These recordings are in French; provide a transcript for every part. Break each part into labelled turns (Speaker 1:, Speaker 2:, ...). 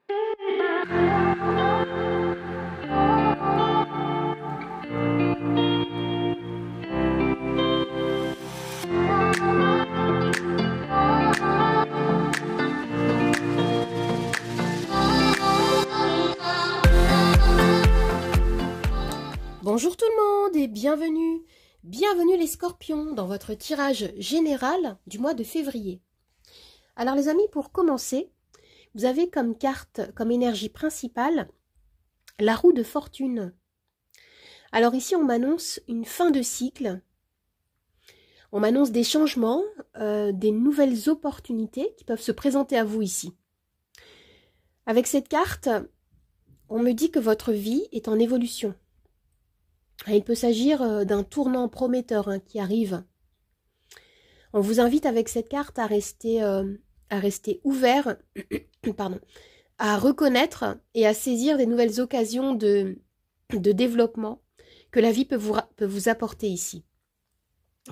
Speaker 1: Bonjour tout le monde et bienvenue. Bienvenue les scorpions dans votre tirage général du mois de février. Alors les amis, pour commencer, vous avez comme carte, comme énergie principale, la roue de fortune. Alors ici, on m'annonce une fin de cycle. On m'annonce des changements, des nouvelles opportunités qui peuvent se présenter à vous ici. Avec cette carte, on me dit que votre vie est en évolution. Il peut s'agir d'un tournant prometteur qui arrive. On vous invite avec cette carte à rester ouvert, pardon, à reconnaître et à saisir des nouvelles occasions de développement que la vie peut vous apporter ici.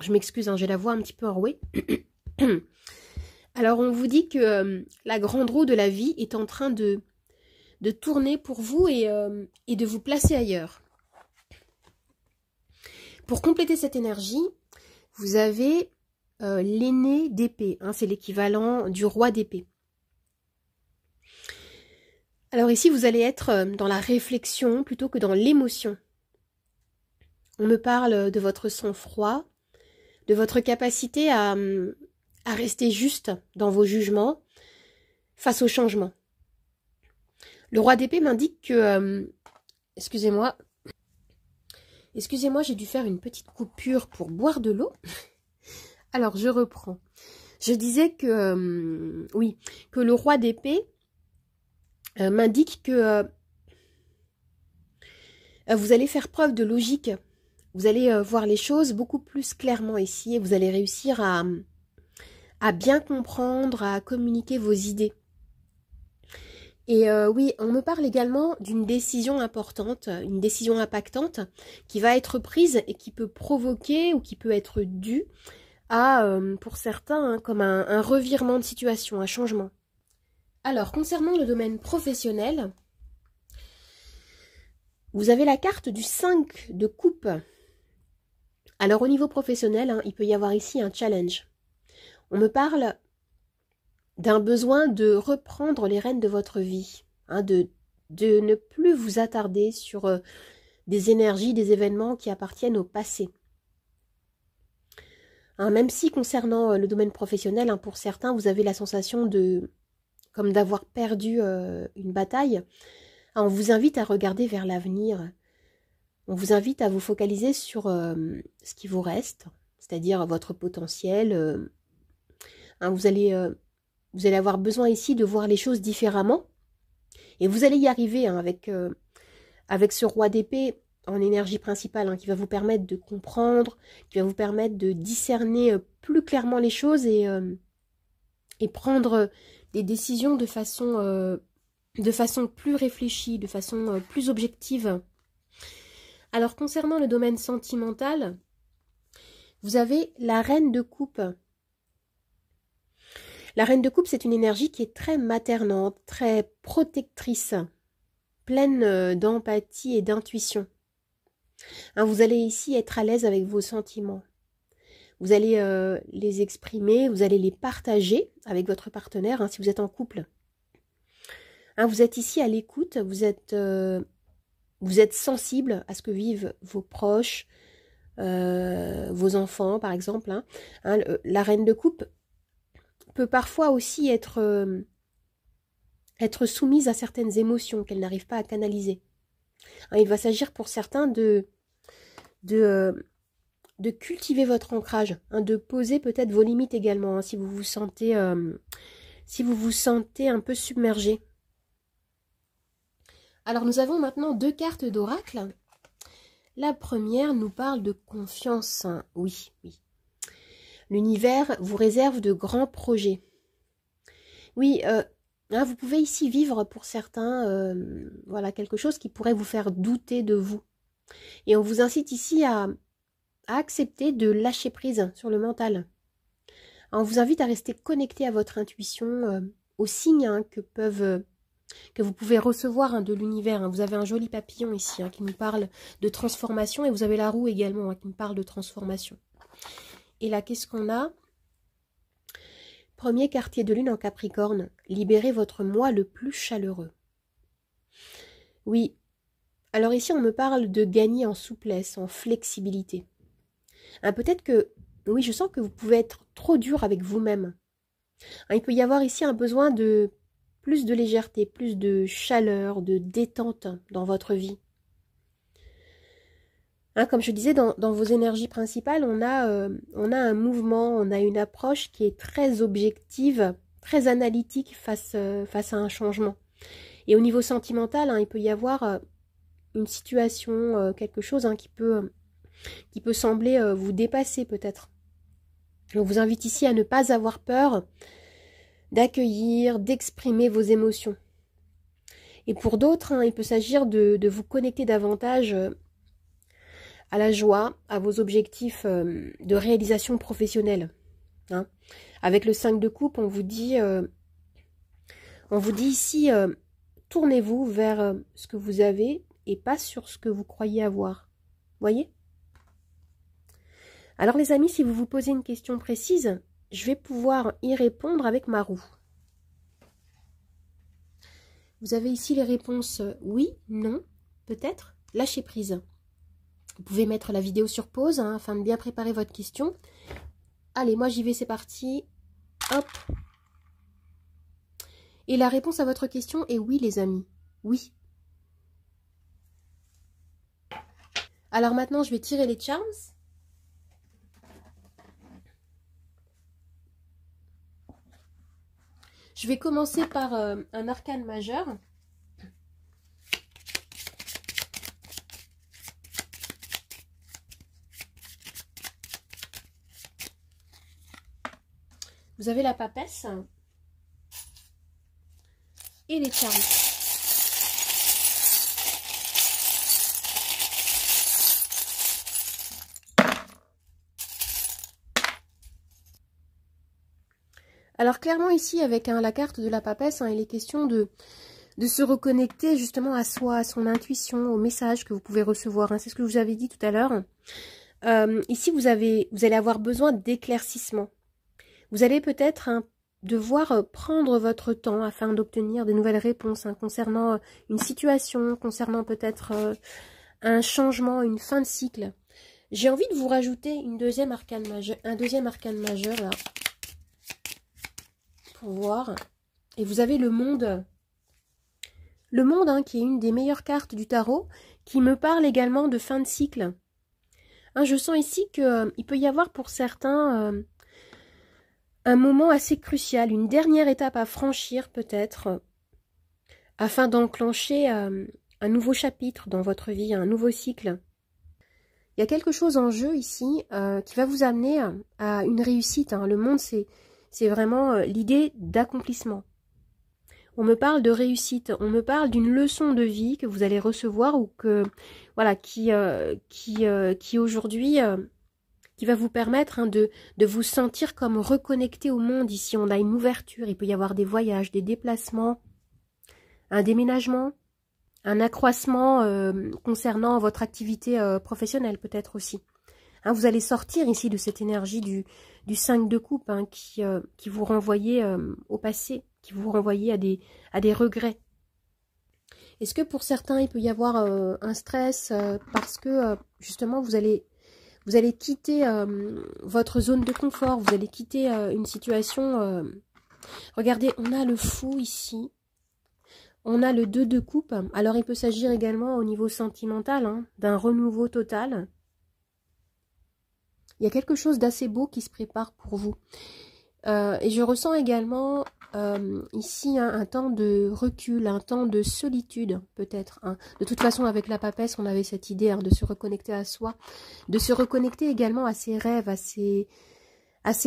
Speaker 1: Je m'excuse, j'ai la voix un petit peu enrouée. Alors on vous dit que la grande roue de la vie est en train de tourner pour vous et de vous placer ailleurs. Pour compléter cette énergie, vous avez l'aîné d'épée. C'est l'équivalent du roi d'épée. Alors ici, vous allez être dans la réflexion plutôt que dans l'émotion. On me parle de votre sang-froid, de votre capacité à rester juste dans vos jugements face au changement. Le roi d'épée m'indique que... Excusez-moi, j'ai dû faire une petite coupure pour boire de l'eau. Alors, je reprends. Je disais que, oui, que le roi d'épée m'indique que vous allez faire preuve de logique. Vous allez voir les choses beaucoup plus clairement ici et vous allez réussir à bien comprendre, à communiquer vos idées. Et oui, on me parle également d'une décision importante, une décision impactante qui va être prise et qui peut provoquer ou qui peut être due à, pour certains, comme un revirement de situation, un changement. Alors, concernant le domaine professionnel, vous avez la carte du 5 de coupe. Alors, au niveau professionnel, il peut y avoir ici un challenge. On me parle d'un besoin de reprendre les rênes de votre vie, de ne plus vous attarder sur des énergies, des événements qui appartiennent au passé. Même si concernant le domaine professionnel, pour certains, vous avez la sensation comme d'avoir perdu une bataille, on vous invite à regarder vers l'avenir. On vous invite à vous focaliser sur ce qui vous reste, c'est-à-dire votre potentiel. Vous allez avoir besoin ici de voir les choses différemment. Et vous allez y arriver avec ce roi d'épée en énergie principale qui va vous permettre de comprendre, qui va vous permettre de discerner plus clairement les choses et prendre des décisions de façon plus réfléchie, de façon plus objective. Alors concernant le domaine sentimental, vous avez la reine de coupe. La reine de coupe, c'est une énergie qui est très maternante, très protectrice, pleine d'empathie et d'intuition. Vous allez ici être à l'aise avec vos sentiments. Vous allez les exprimer, vous allez les partager avec votre partenaire si vous êtes en couple. Vous êtes ici à l'écoute, vous êtes sensible à ce que vivent vos proches, vos enfants par exemple. La reine de coupe peut parfois aussi être soumise à certaines émotions qu'elle n'arrive pas à canaliser. Il va s'agir pour certains de cultiver votre ancrage, de poser peut-être vos limites également, si vous vous sentez un peu submergé. Alors nous avons maintenant deux cartes d'oracle. La première nous parle de confiance. Oui. L'univers vous réserve de grands projets. Oui, vous pouvez ici vivre pour certains quelque chose qui pourrait vous faire douter de vous. Et on vous incite ici à accepter de lâcher prise sur le mental. On vous invite à rester connecté à votre intuition, aux signes que peuvent que vous pouvez recevoir de l'univers. Vous avez un joli papillon ici qui nous parle de transformation et vous avez la roue également qui me parle de transformation. Et là, qu'est-ce qu'on a? Premier quartier de lune en Capricorne, libérez votre moi le plus chaleureux. Oui, alors ici on me parle de gagner en souplesse, en flexibilité. Peut-être que, oui, je sens que vous pouvez être trop dur avec vous-même. Il peut y avoir ici un besoin de plus de légèreté, plus de chaleur, de détente dans votre vie. Comme je disais, dans vos énergies principales, on a un mouvement, on a une approche qui est très objective, très analytique face à un changement. Et au niveau sentimental, il peut y avoir une situation, quelque chose qui peut sembler vous dépasser peut-être. Je vous invite ici à ne pas avoir peur d'accueillir, d'exprimer vos émotions. Et pour d'autres, il peut s'agir de vous connecter davantage à la joie, à vos objectifs de réalisation professionnelle. Avec le 5 de coupe, on vous dit ici, tournez-vous vers ce que vous avez et pas sur ce que vous croyez avoir. Voyez? Alors les amis, si vous vous posez une question précise, je vais pouvoir y répondre avec ma roue. Vous avez ici les réponses oui, non, peut-être, lâchez prise. Vous pouvez mettre la vidéo sur pause afin de bien préparer votre question. Allez, moi j'y vais, c'est parti. Hop. Et la réponse à votre question est oui, les amis. Oui. Alors maintenant, je vais tirer les charms. Je vais commencer par un arcane majeur. Vous avez la papesse et les charmes. Alors clairement ici avec la carte de la papesse, il est question de se reconnecter justement à soi, à son intuition, au message que vous pouvez recevoir. C'est ce que je vous avais dit tout à l'heure. Ici vous allez avoir besoin d'éclaircissement. Vous allez peut-être devoir prendre votre temps afin d'obtenir de nouvelles réponses concernant une situation, concernant peut-être un changement, une fin de cycle. J'ai envie de vous rajouter un deuxième arcane majeur là, pour voir. Et vous avez le monde. Le monde qui est une des meilleures cartes du tarot, qui me parle également de fin de cycle. Je sens ici qu'il peut y avoir pour certains un moment assez crucial, une dernière étape à franchir peut-être, afin d'enclencher un nouveau chapitre dans votre vie, un nouveau cycle. Il y a quelque chose en jeu ici qui va vous amener à une réussite. Le monde, c'est vraiment l'idée d'accomplissement. On me parle de réussite, on me parle d'une leçon de vie que vous allez recevoir ou que voilà qui aujourd'hui qui va vous permettre de vous sentir comme reconnecté au monde. Ici, on a une ouverture, il peut y avoir des voyages, des déplacements, un déménagement, un accroissement concernant votre activité professionnelle peut-être aussi. Vous allez sortir ici de cette énergie du 5 de coupe qui vous renvoyait au passé, qui vous renvoyait à des regrets. Est-ce que pour certains, il peut y avoir un stress parce que justement, vous allez quitter votre zone de confort, vous allez quitter une situation... Regardez, on a le fou ici, on a le 2 de coupe. Alors, il peut s'agir également au niveau sentimental d'un renouveau total. Il y a quelque chose d'assez beau qui se prépare pour vous. Et je ressens également ici un temps de recul, un temps de solitude peut-être. De toute façon, avec la papesse, on avait cette idée de se reconnecter à soi, de se reconnecter également à ses rêves, à ses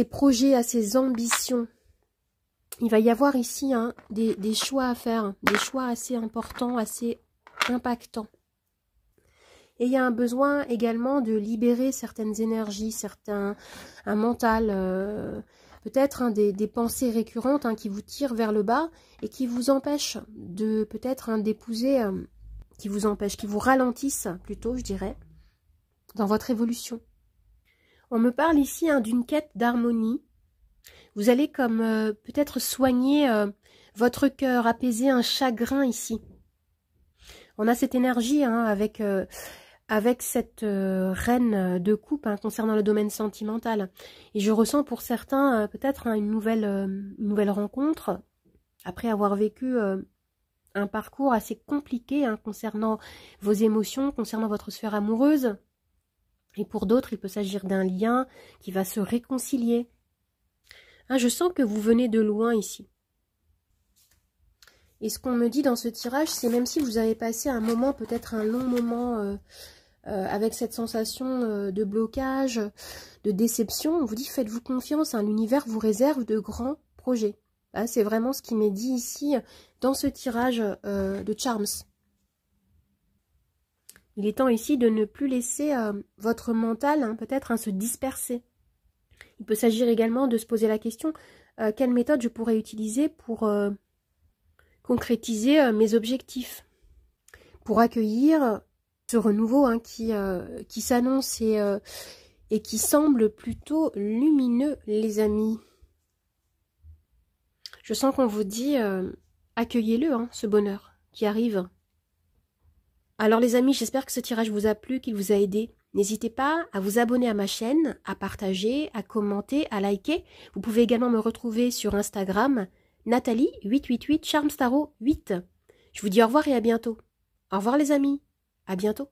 Speaker 1: projets, à ses ambitions. Il va y avoir ici des choix à faire, des choix assez importants, assez impactants. Et il y a un besoin également de libérer certaines énergies, un mental peut-être des pensées récurrentes qui vous tirent vers le bas et qui vous empêchent de peut-être d'épouser, qui vous ralentissent plutôt, je dirais, dans votre évolution. On me parle ici d'une quête d'harmonie. Vous allez comme peut-être soigner votre cœur, apaiser un chagrin ici. On a cette énergie avec cette reine de coupe concernant le domaine sentimental. Et je ressens pour certains peut-être une nouvelle rencontre, après avoir vécu un parcours assez compliqué concernant vos émotions, concernant votre sphère amoureuse. Et pour d'autres, il peut s'agir d'un lien qui va se réconcilier. Je sens que vous venez de loin ici. Et ce qu'on me dit dans ce tirage, c'est même si vous avez passé un moment, peut-être un long moment avec cette sensation de blocage, de déception, on vous dit faites-vous confiance, l'univers vous réserve de grands projets. C'est vraiment ce qui m'est dit ici dans ce tirage de Charms. Il est temps ici de ne plus laisser votre mental peut-être se disperser. Il peut s'agir également de se poser la question quelle méthode je pourrais utiliser pour concrétiser mes objectifs, pour accueillir ce renouveau qui s'annonce et qui semble plutôt lumineux, les amis. Je sens qu'on vous dit accueillez-le, ce bonheur qui arrive. Alors les amis, j'espère que ce tirage vous a plu, qu'il vous a aidé. N'hésitez pas à vous abonner à ma chaîne, à partager, à commenter, à liker. Vous pouvez également me retrouver sur Instagram, Nathalie888 Charms Tarot 8. Je vous dis au revoir et à bientôt. Au revoir les amis, à bientôt.